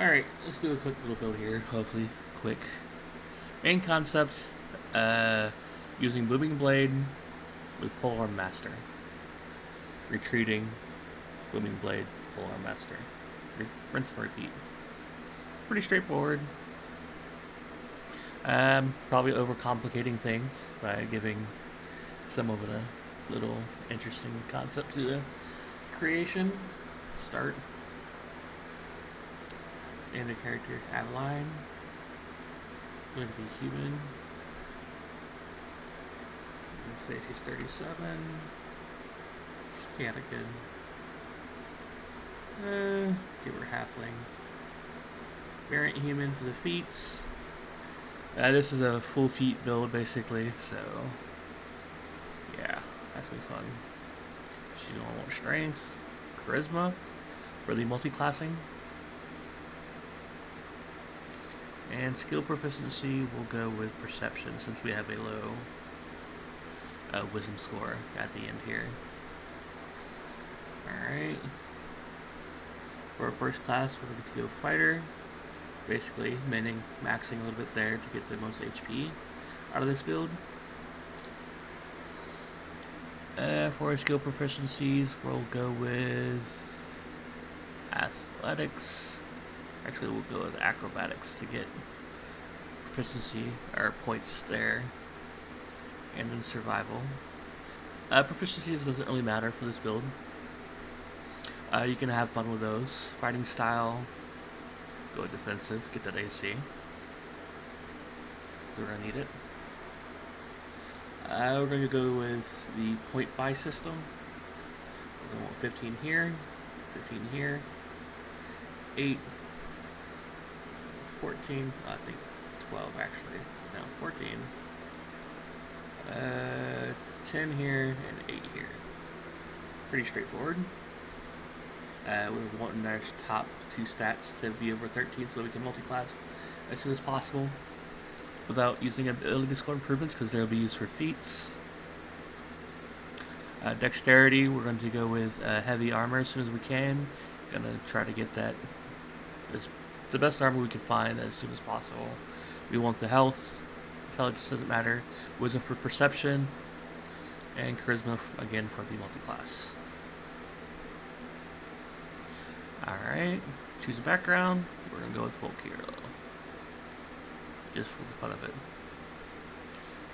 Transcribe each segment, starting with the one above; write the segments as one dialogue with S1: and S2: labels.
S1: Alright, let's do a quick little build here, hopefully quick. Main concept, using Booming Blade with Polearm Master. Retreating, Booming Blade, Polearm Master. Rinse and repeat. Pretty straightforward. Probably overcomplicating things by giving some of a little interesting concept to the creation. Start. And the character Adeline. Going to be human. Let's say she's 37. She's Catechin. Give her halfling. Variant human for the feats. This is a full feat build basically, so yeah, that's gonna be fun. She's gonna want strength, charisma for the multi-classing. And skill proficiency, we'll go with perception since we have a low wisdom score at the end here. Alright. For our first class, we're going to go fighter. Basically, maxing a little bit there to get the most HP out of this build. For our skill proficiencies, we'll go with athletics. Actually, we'll go with acrobatics to get proficiency or points there, and then survival. Proficiencies doesn't really matter for this build. You can have fun with those. Fighting style, go with defensive, get that AC. We're gonna need it. We're going to go with the point buy system. We're going to want 15 here, 15 here, 8. 14, I think 12 actually, no, 14, 10 here, and 8 here. Pretty straightforward. We want our top 2 stats to be over 13 so we can multi-class as soon as possible without using ability score improvements because they'll be used for feats. Dexterity, we're going to go with heavy armor as soon as we can. Gonna try to get that as the best armor we can find as soon as possible. We want the health, intelligence doesn't matter, wisdom for perception, and charisma again for the multi-class. Alright, choose a background. We're going to go with folk hero. Just for the fun of it.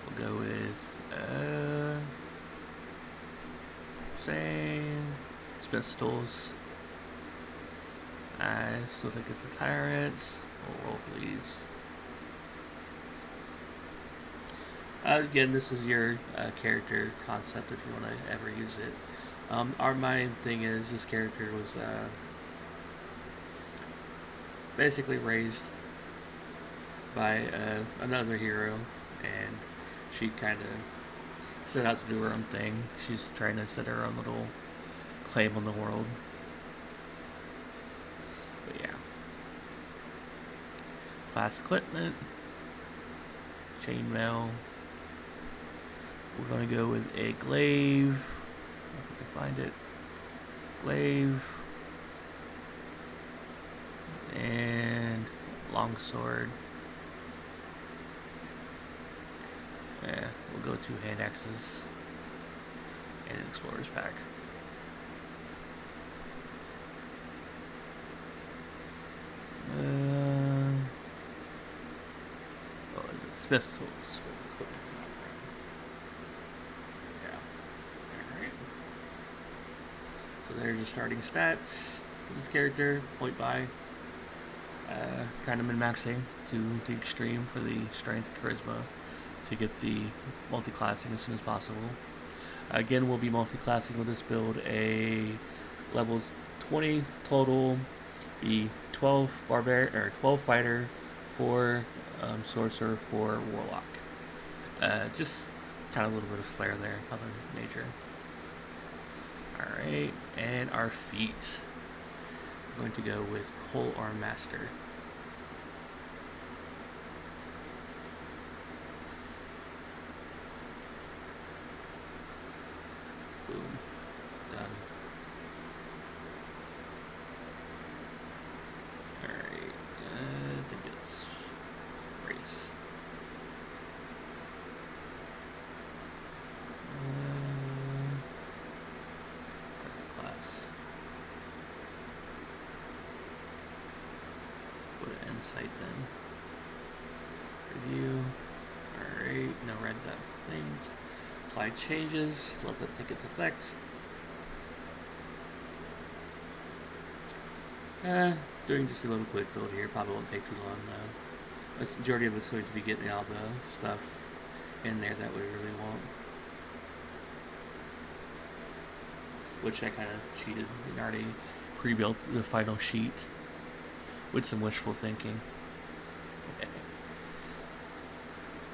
S1: We'll go with, same, pistols. I still think it's the tyrants. We'll roll for these. Again, this is your character concept if you want to ever use it. Our main thing is this character was basically raised by another hero, and she kind of set out to do her own thing. She's trying to set her own little claim on the world. But yeah. Class equipment. Chainmail. We're going to go with a glaive. If we can find it. Glaive. And longsword. Yeah, we'll go 2 hand axes. And an explorer's pack. What is it? Smith's tools. Yeah. Alright. So there's your starting stats for this character. Point buy. Kind of min-maxing to the extreme for the strength and charisma to get the multi-classing as soon as possible. Again, we'll be multi-classing with this build a level 20 total, be 12 fighter, 4 sorcerer, 4 warlock. Just kind of a little bit of flair there, nothing major. Alright, and our feet. We're going to go with Polearm Master. Boom. Done. Alright. insight then. Review. Alright, no red dot things. Apply changes, let that take its effect. Doing just a little quick build here, probably won't take too long though. The majority of it's going to be getting all the stuff in there that we really want. Which I kind of cheated and already pre-built the final sheet with some wishful thinking.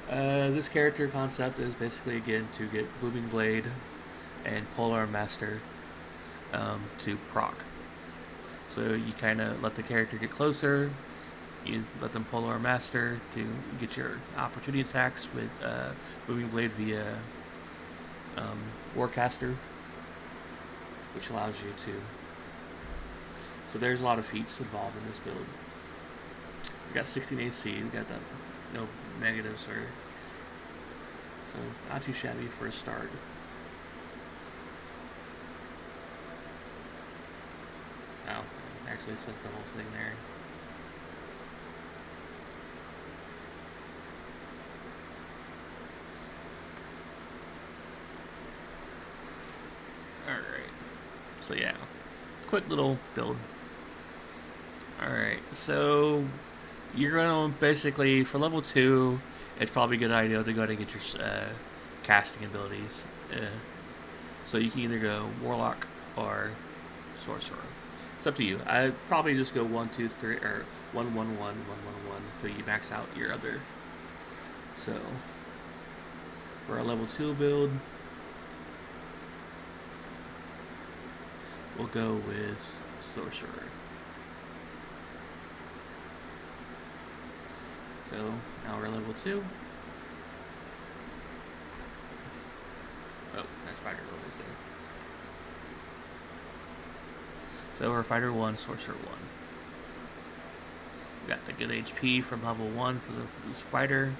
S1: This character concept is basically again to get Booming Blade and Polar Master to proc. So you kind of let the character get closer, you let them Polar Master to get your opportunity attacks with Booming Blade via Warcaster, which allows you to. So there's a lot of feats involved in this build. We got 16 AC, we got that no negatives or so not too shabby for a start. Oh, actually says the whole thing there. Alright. So yeah. Quick little build. Alright, so you're going to basically, for level 2, it's probably a good idea to go ahead and get your casting abilities. So you can either go Warlock or Sorcerer. It's up to you. I'd probably just go 1, 2, 3, or 1, 1, 1, 1, 1, 1 until you max out your other. So, for a level 2 build, we'll go with Sorcerer. So now we're level 2. Oh, that's fighter level 2. So we're fighter 1, sorcerer 1. We got the good HP from level 1 for this fighter.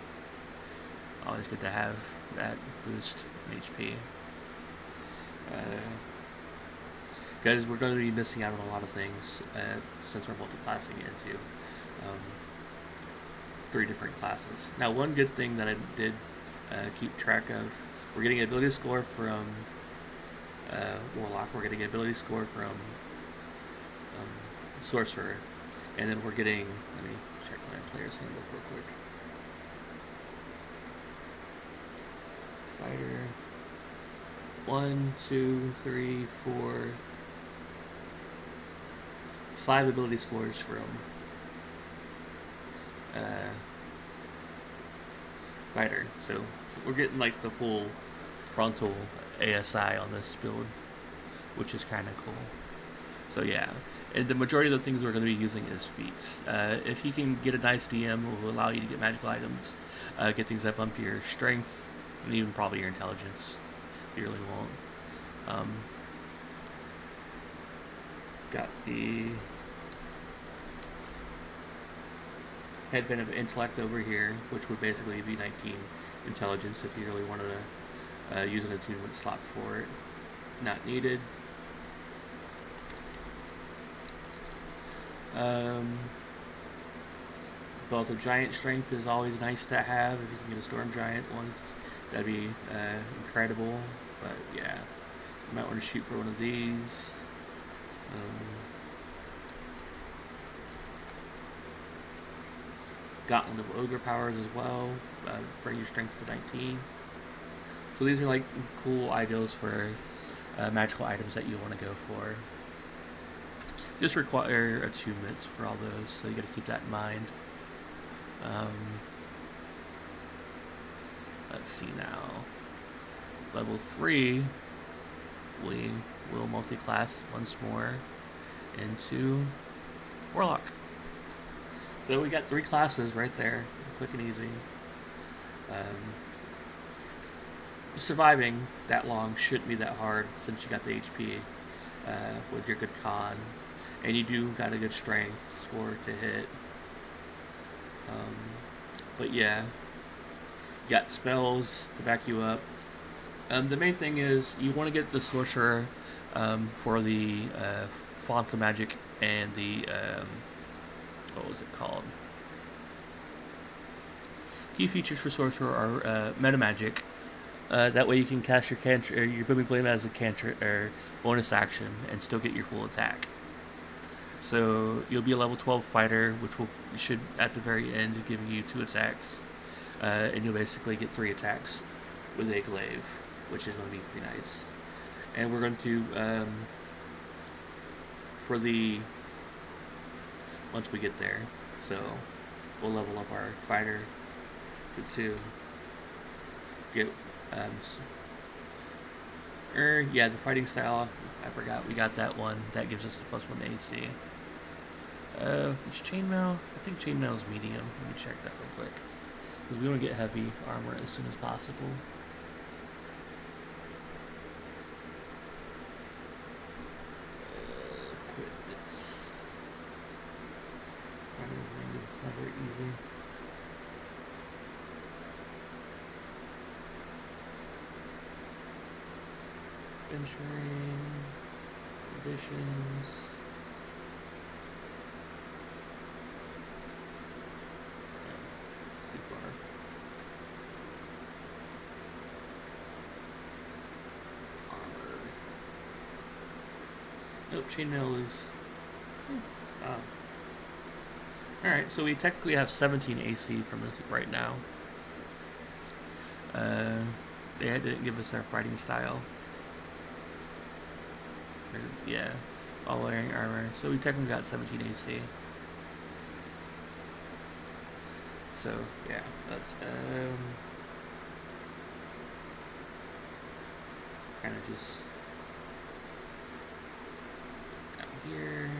S1: Always good to have that boost in HP. Guys, we're going to be missing out on a lot of things since we're multi-classing into 3 different classes. Now, one good thing that I did keep track of, we're getting an ability score from Warlock, we're getting an ability score from Sorcerer, and then we're getting, let me check my player's handbook real quick. Fighter, 1, 2, 3, 4, 5 ability scores from fighter. So we're getting like the full frontal ASI on this build, which is kind of cool. So yeah, and the majority of the things we're going to be using is feats. If you can get a nice DM, it will allow you to get magical items, get things that bump your strength, and even probably your intelligence, if you really want. Got the Headband of Intellect over here, which would basically be 19 intelligence if you really wanted to use an attunement slot for it. Not needed. Both of Giant Strength is always nice to have. If you can get a Storm Giant once, that'd be incredible. But yeah, you might want to shoot for one of these. Gauntlet of Ogre powers as well. Bring your strength to 19. So these are like cool ideals for magical items that you want to go for. Just require attunements for all those, so you got to keep that in mind. Let's see now. Level 3, we will multi-class once more into Warlock. So we got 3 classes right there, quick and easy. Surviving that long shouldn't be that hard since you got the HP with your good con, and you do got a good strength score to hit. But yeah, you got spells to back you up. The main thing is you want to get the Sorcerer for the Font of Magic and the what was it called? Key features for Sorcerer are meta magic. That way you can cast your your Booming Blade as a cantrip or bonus action and still get your full attack. So you'll be a level 12 fighter, which should at the very end give you 2 attacks, and you'll basically get 3 attacks with a glaive, which is going to be pretty nice. And we're going to for the once we get there, so we'll level up our fighter to 2. Get yeah, the fighting style. I forgot we got that one. That gives us the +1 AC. Which chainmail? I think chainmail is medium. Let me check that real quick. Because we want to get heavy armor as soon as possible. Equipment. Fighting is never easy. Benchmarking. Conditions. Nope, chainmail is... Alright, so we technically have 17 AC from this right now. They didn't give us our fighting style. Yeah, all wearing armor. So we technically got 17 AC. So, yeah, that's... kind of just... here.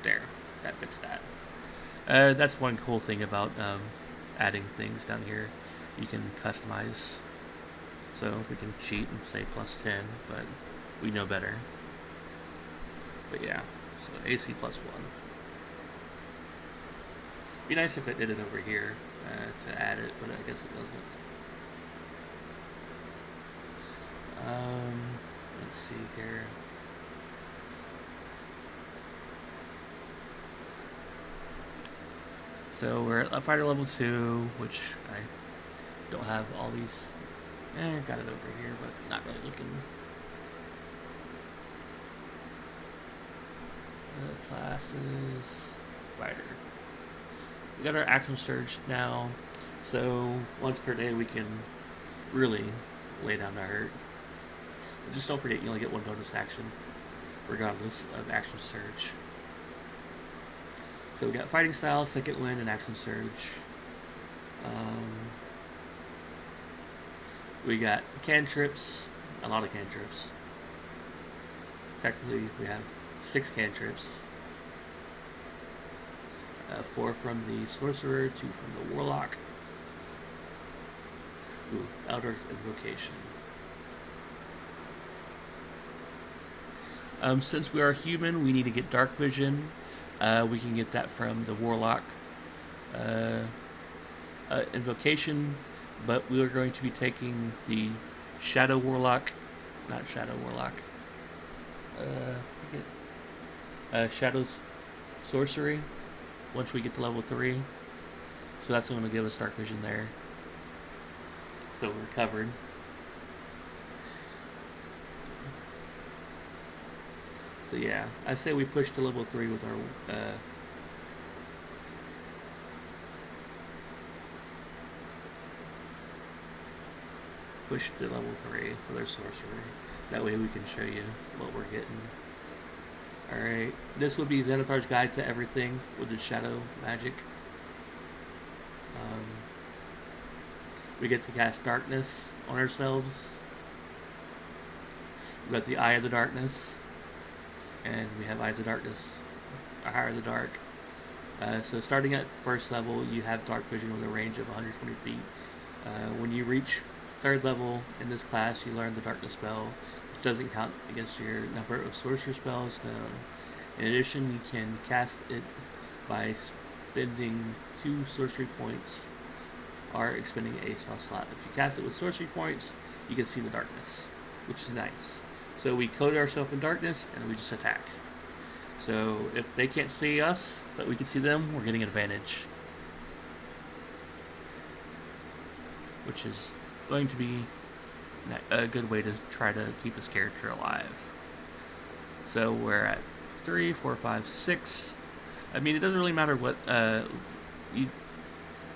S1: There, that fixed that. That's one cool thing about adding things down here. You can customize. So we can cheat and say +10, but we know better. But yeah, so AC +1. Be nice if it did it over here to add it, but I guess it doesn't. Let's see here. So we're at fighter level 2, which I don't have all these. Got it over here, but not really looking. Classes, fighter. We got our action surge now, so once per day we can really lay down to hurt. But just don't forget you only get 1 bonus action, regardless of action surge. So we got fighting style, second wind, and action surge. We got cantrips, a lot of cantrips. Technically we have 6 cantrips. 4 from the Sorcerer, 2 from the Warlock. Ooh, Eldritch Invocation. Since we are human, we need to get Dark Vision. We can get that from the Warlock Invocation, but we are going to be taking the Shadow Warlock, not Shadow Warlock. Shadow's Sorcery. Once we get to level 3. So that's going to give us Dark Vision there. So we're covered. So yeah, I say we push to level 3 with our... push to level 3 with our Sorcerer. That way we can show you what we're getting. Alright, this would be Xanathar's Guide to Everything with the Shadow Magic. We get to cast Darkness on ourselves. We got the Eye of the Darkness. And we have Eyes of Darkness, Higher the Dark. So starting at first level, you have Dark Vision with a range of 120 feet. When you reach 3rd level in this class, you learn the Darkness spell, which doesn't count against your number of Sorcerer spells known. In addition, you can cast it by spending 2 sorcery points or expending a spell slot. If you cast it with sorcery points, you can see the darkness, which is nice. So we coat ourselves in darkness and we just attack. So if they can't see us, but we can see them, we're getting an advantage. Which is going to be a good way to try to keep this character alive. So we're at 3, 4, 5, 6. I mean, it doesn't really matter what you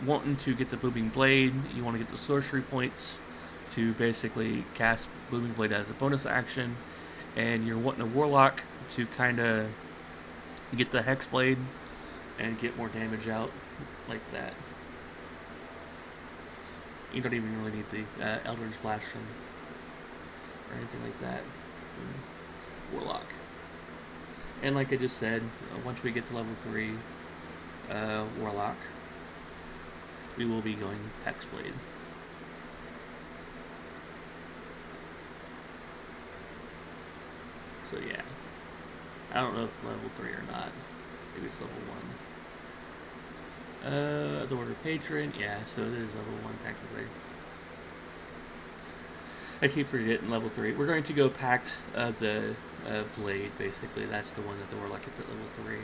S1: wanting to get the Booming Blade. You want to get the sorcery points to basically cast Booming Blade as a bonus action, and you're wanting a Warlock to kind of get the Hex Blade and get more damage out like that. You don't even really need the Eldritch Blast or anything like that. Warlock. And like I just said, once we get to level 3 Warlock, we will be going Hexblade. So yeah. I don't know if level 3 or not. Maybe it's level 1. The Order Patron, yeah, so it is level 1 technically. I keep forgetting level 3. We're going to go Pact of the Blade, basically. That's the one that the Warlock gets at level 3.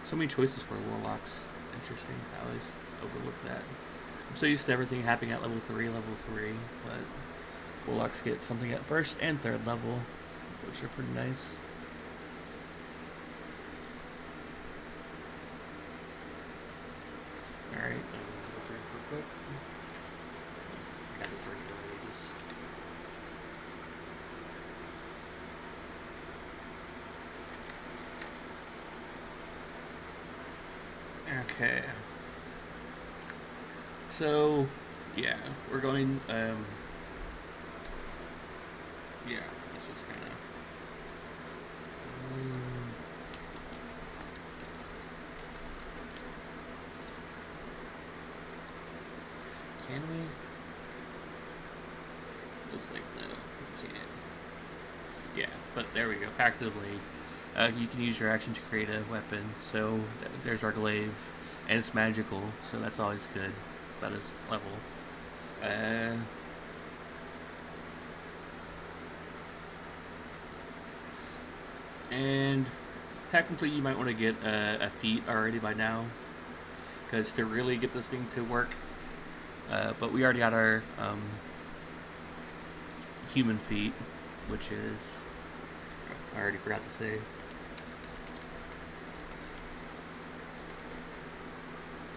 S1: So many choices for Warlocks. Interesting. I always overlook that. I'm so used to everything happening at level 3, but Warlocks get something at 1st and 3rd level, which are pretty nice. Alright, let's drink real quick. I got the drink ages. Okay. So, yeah, we're going, yeah, let's just kind of, can we? Looks like no, we can't. Yeah, but there we go, Pact of the Blade. You can use your action to create a weapon, so there's our glaive, and it's magical, so that's always good about its level. And technically you might want to get a feat already by now, because to really get this thing to work, but we already got our human feat, which is, I already forgot to say,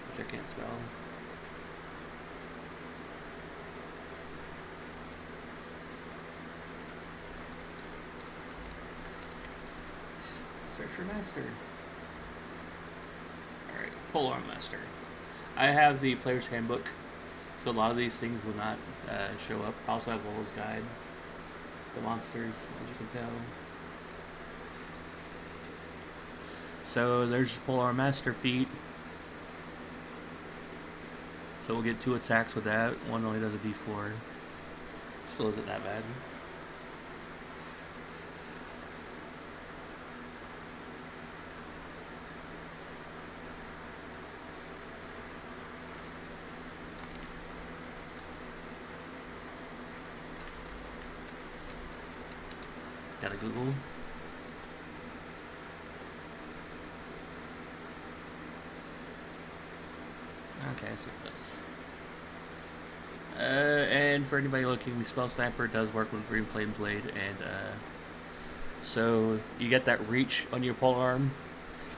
S1: which I can't spell. Sorcerer Master. Alright, Polearm Master. I have the Player's Handbook, so a lot of these things will not show up. I also have Warlord's Guide, the monsters, as you can tell. So there's Polearm Master feat. So we'll get 2 attacks with that. One only does a d4. Still isn't that bad. Gotta Google. Okay, so it does. And for anybody looking, the Spell Sniper does work with Green Flame Blade, and so you get that reach on your polearm.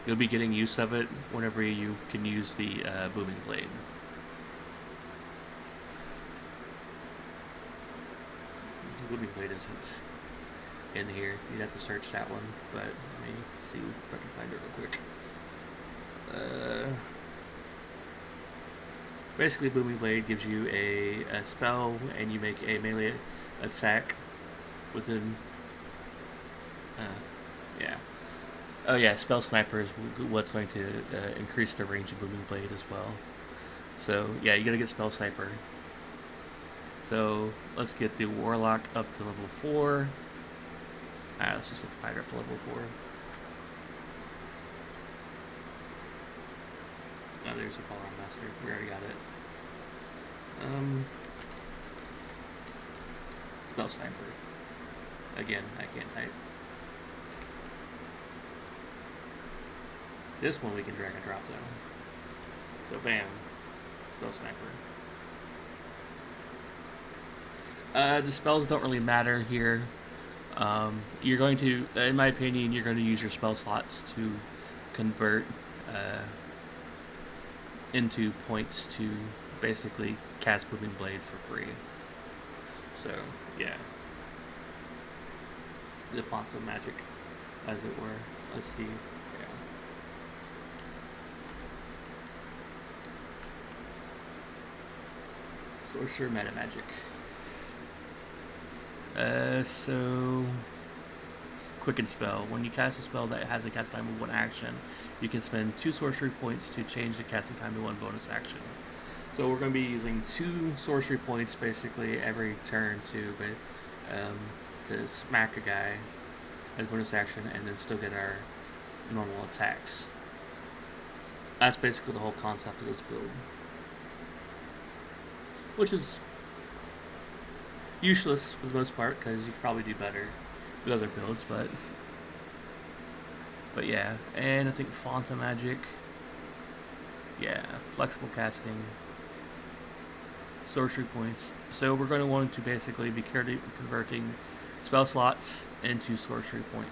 S1: You'll be getting use of it whenever you can use the Booming Blade. The Booming Blade isn't in here. You'd have to search that one, but let me see if I can find it real quick. Basically, Booming Blade gives you a spell, and you make a melee attack within. Yeah. Oh yeah, Spell Sniper is what's going to increase the range of Booming Blade as well. So yeah, you gotta get Spell Sniper. So let's get the Warlock up to level 4. Alright, let's just get the Fighter up to level 4. Oh, there's the Polearm Master. We already got it. Spell Sniper. Again, I can't type. This one we can drag and drop though. So bam, spell sniper. The spells don't really matter here. You're going to, in my opinion, you're going to use your spell slots to convert into points to basically cast Booming Blade for free. So, yeah. The fonts of magic, as it were. Let's see. Yeah. Sorcerer meta magic. So Quicken Spell. When you cast a spell that has a cast time of 1 action, you can spend 2 sorcery points to change the casting time to 1 bonus action. So we're going to be using 2 sorcery points basically every turn to smack a guy as bonus action and then still get our normal attacks. That's basically the whole concept of this build. Which is useless for the most part, because you could probably do better with other builds, but yeah. And I think font of magic, yeah, flexible casting, sorcery points. So we're going to want to basically be converting spell slots into sorcery points.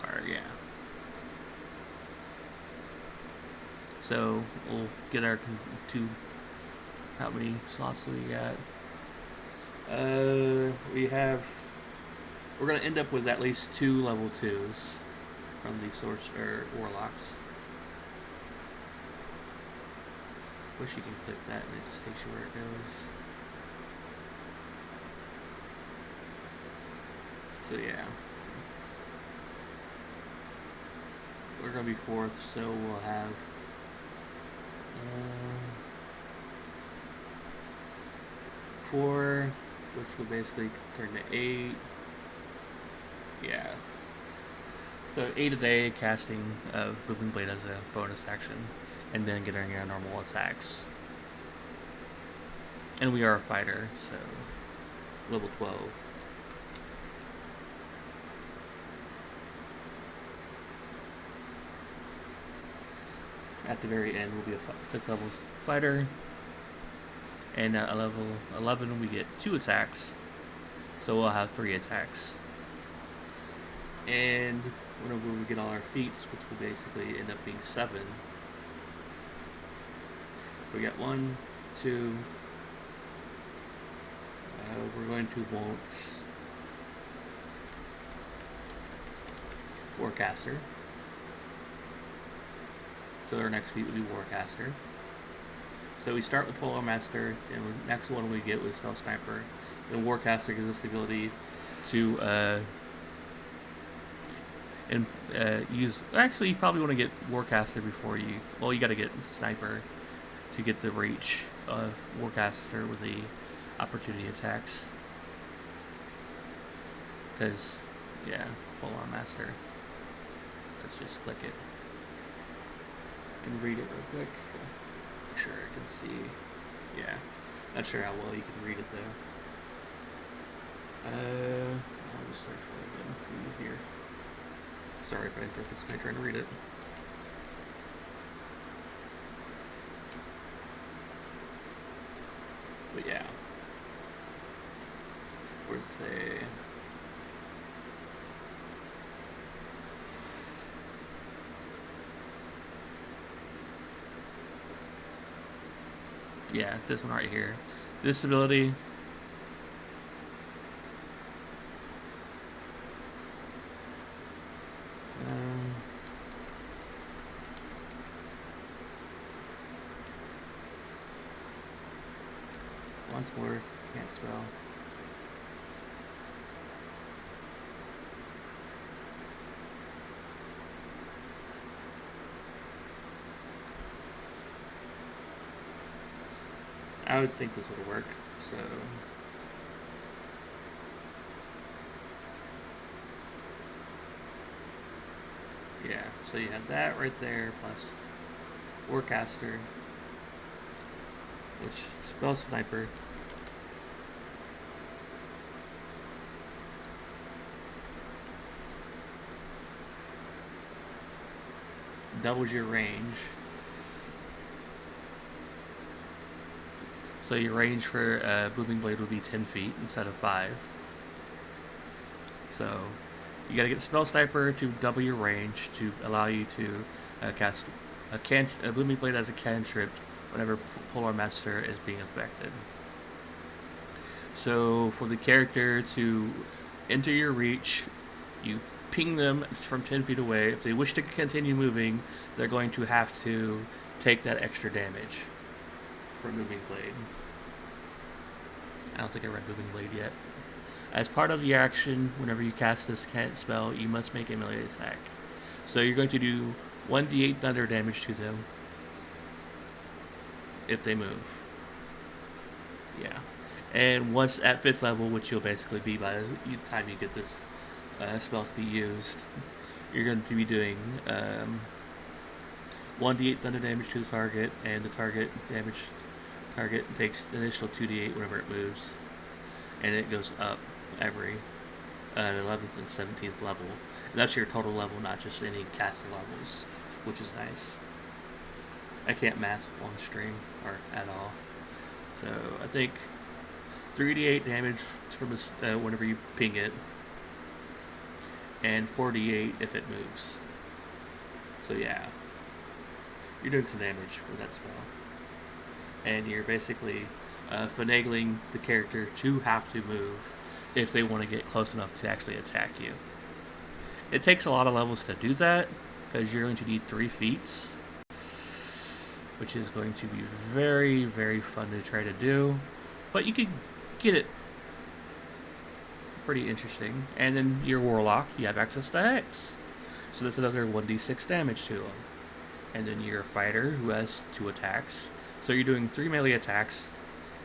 S1: Or yeah. So we'll get our 2. How many slots do we got? We're going to end up with at least 2 level 2s from the Sorcerer Warlocks. Wish you can click that and it just takes you where it goes. So yeah. We're going to be 4th, so we'll have 4, which will basically turn to 8. Yeah. So 8 a day casting of Booming Blade as a bonus action, and then getting our normal attacks. And we are a fighter, so level 12. At the very end, we'll be a 5th level fighter. And at level 11, we get 2 attacks. So we'll have 3 attacks. And whenever we get all our feats, which will basically end up being 7. We got 1, 2. We're going to want Warcaster. So our next feat will be Warcaster. So we start with Polar Master, and the next one we get with Spell Sniper. Then Warcaster gives us the ability to use. Actually, you probably want to get Warcaster before you. Well, you got to get Sniper to get the reach of Warcaster with the opportunity attacks. Because, yeah, Polar Master. Let's just click it and read it real quick. Sure I can see. Yeah, not sure how well you can read it though. I'll just search for it again. Be easier. Sorry if I interrupted somebody trying to read it. But yeah, where's it say? Yeah, this one right here. This ability. Once more, can't spell. I would think this would work, so yeah, so you have that right there, plus Warcaster, which Spell Sniper, doubles your range. So your range for Booming Blade would be 10 feet instead of 5. So you gotta get the Spell Sniper to double your range to allow you to cast a Booming Blade as a cantrip whenever Polar Master is being affected. So for the character to enter your reach, you ping them from 10 feet away. If they wish to continue moving, they're going to have to take that extra damage from Booming Blade. I don't think I read Booming Blade yet. As part of the action, whenever you cast this spell, you must make a melee attack. So you're going to do 1d8 thunder damage to them if they move. Yeah. And once at 5th level, which you'll basically be by the time you get this spell to be used, you're going to be doing 1d8 thunder damage to the target, and the target takes the initial 2d8 whenever it moves, and it goes up every 11th and 17th level. And that's your total level, not just any caster levels, which is nice. I can't math on stream or at all, so I think 3d8 damage from whenever you ping it, and 4d8 if it moves. So yeah, you're doing some damage with that spell, and you're basically finagling the character to have to move if they want to get close enough to actually attack you. It takes a lot of levels to do that, because you're going to need 3 feats, which is going to be very, very fun to try to do, but you can get it pretty interesting. And then your Warlock, you have access to Hex, so that's another 1d6 damage to him. And then your Fighter, who has 2 attacks, so you're doing 3 melee attacks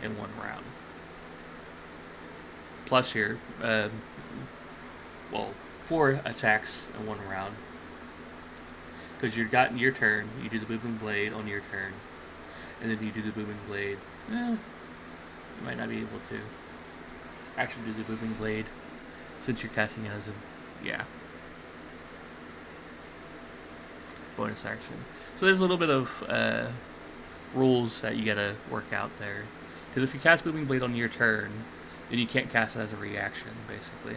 S1: in 1 round. Plus your 4 attacks in 1 round, because you've gotten your turn, you do the Booming Blade on your turn, and then you do the Booming Blade. You might not be able to actually do the Booming Blade since you're casting it as a bonus action. So there's a little bit of rules that you gotta work out there, because if you cast Booming Blade on your turn, then you can't cast it as a reaction, basically.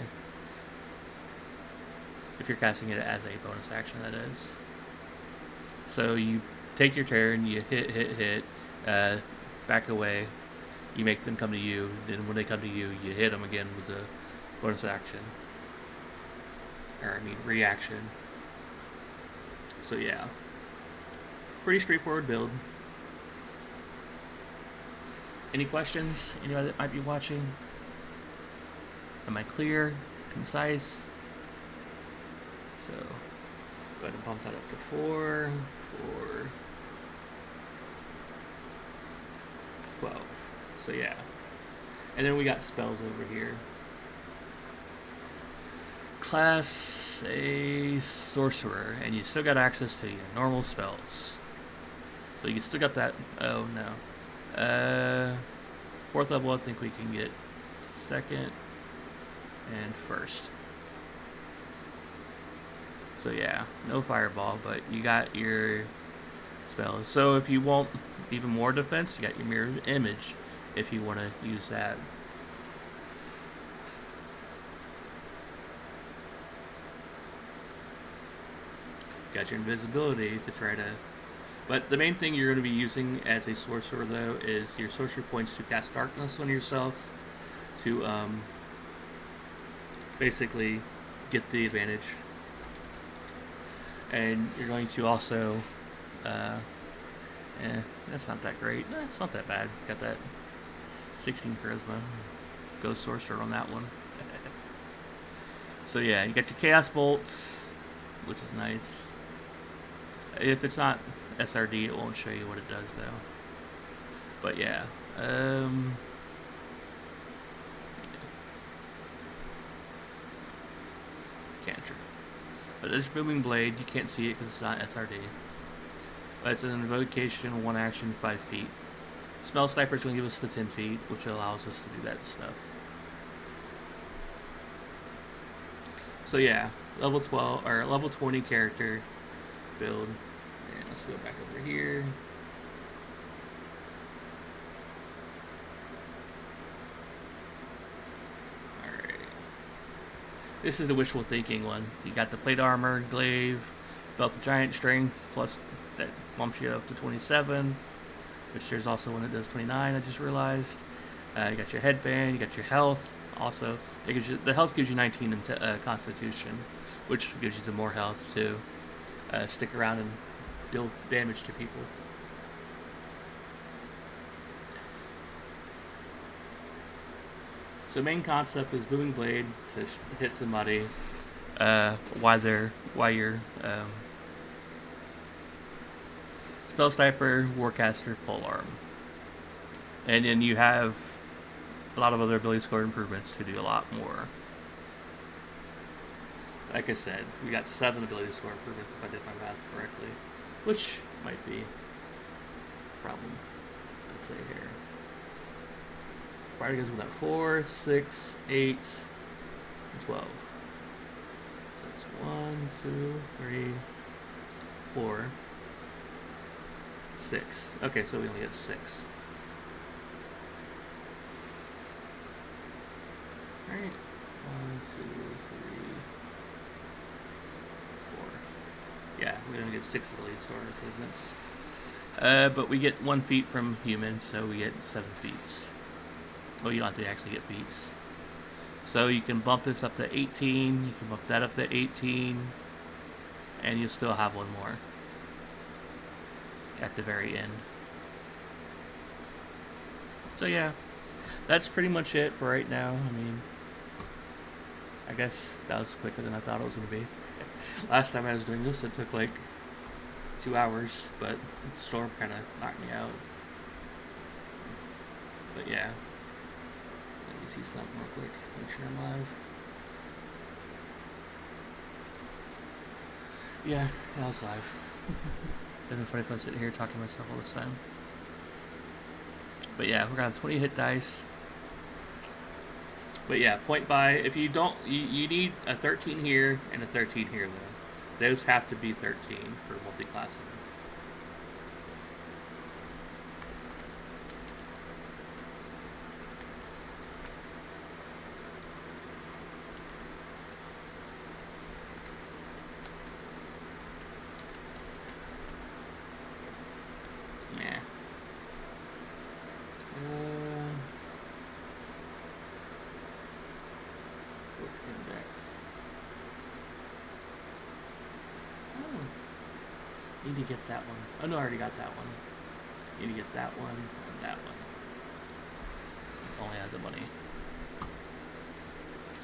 S1: If you're casting it as a bonus action, that is. So you take your turn, you hit, back away, you make them come to you, then when they come to you, you hit them again with the bonus action. Reaction. So yeah. Pretty straightforward build. Any questions? Anybody that might be watching? Am I clear? Concise? So, go ahead and bump that up to 4, 12. So yeah. And then we got spells over here. Class A Sorcerer, and you still got access to your normal spells. So you still got that. Oh no. 4th level, I think we can get 2nd and 1st. So yeah, no fireball, but you got your spells. So if you want even more defense, you got your mirror image if you want to use that. Got your invisibility to try to... But the main thing you're going to be using as a sorcerer, though, is your sorcery points to cast darkness on yourself to basically get the advantage. And you're going to also... that's not that great. It's not that bad. Got that 16 charisma. Go sorcerer on that one. So yeah, you got your chaos bolts, which is nice. If it's not SRD, it won't show you what it does, though. But yeah, cantrip. But this Booming Blade, you can't see it because it's not SRD. But it's an invocation, 1 action, 5 feet. Spell Sniper is going to give us the 10 feet, which allows us to do that stuff. So yeah, level 12 or level 20 character build. Let's go back over here. Alright. This is the wishful thinking one. You got the plate armor, glaive, belt of giant strength, plus that bumps you up to 27, which there's also one that does 29, I just realized. You got your headband, you got your health. Also, the health gives you 19 in constitution, which gives you some more health to stick around and deal damage to people. So main concept is booming blade to hit somebody while you're spell sniper, warcaster, polearm, and then you have a lot of other ability score improvements to do a lot more. Like I said, we got 7 ability score improvements if I did my math correctly, which might be a problem. Let's say here. Fire goes with that 4, 6, 8, and 12. That's 1, 2, 3, 4, 6. Okay, so we only get 6. Alright. 1, 2, 3, 4. Yeah, we only get 6 ability score improvements. But we get 1 feat from human, so we get 7 feats. Well, you don't have to actually get feats. So you can bump this up to 18, you can bump that up to 18, and you'll still have 1 more at the very end. So yeah, that's pretty much it for right now. I mean, I guess that was quicker than I thought it was going to be. Last time I was doing this, it took like 2 hours, but the storm kind of knocked me out. But yeah. Let me see something real quick. Make sure I'm live. Yeah, I was live. It'd been funny if I was sitting here talking to myself all this time. But yeah, we're gonna have 20 hit dice. But yeah, point buy. If you don't, you need a 13 here and a 13 here though. Those have to be 13 for multi-classing. Need to get that one. Oh no, I already got that one. Need to get that one and that one. If only I had the money.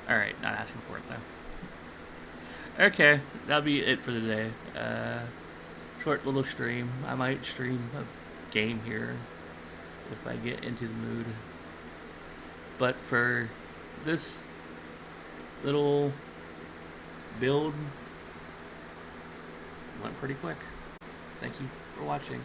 S1: Alright, not asking for it though. Okay, that'll be it for the day. Short little stream. I might stream a game here if I get into the mood. But for this little build, went pretty quick. Thank you for watching.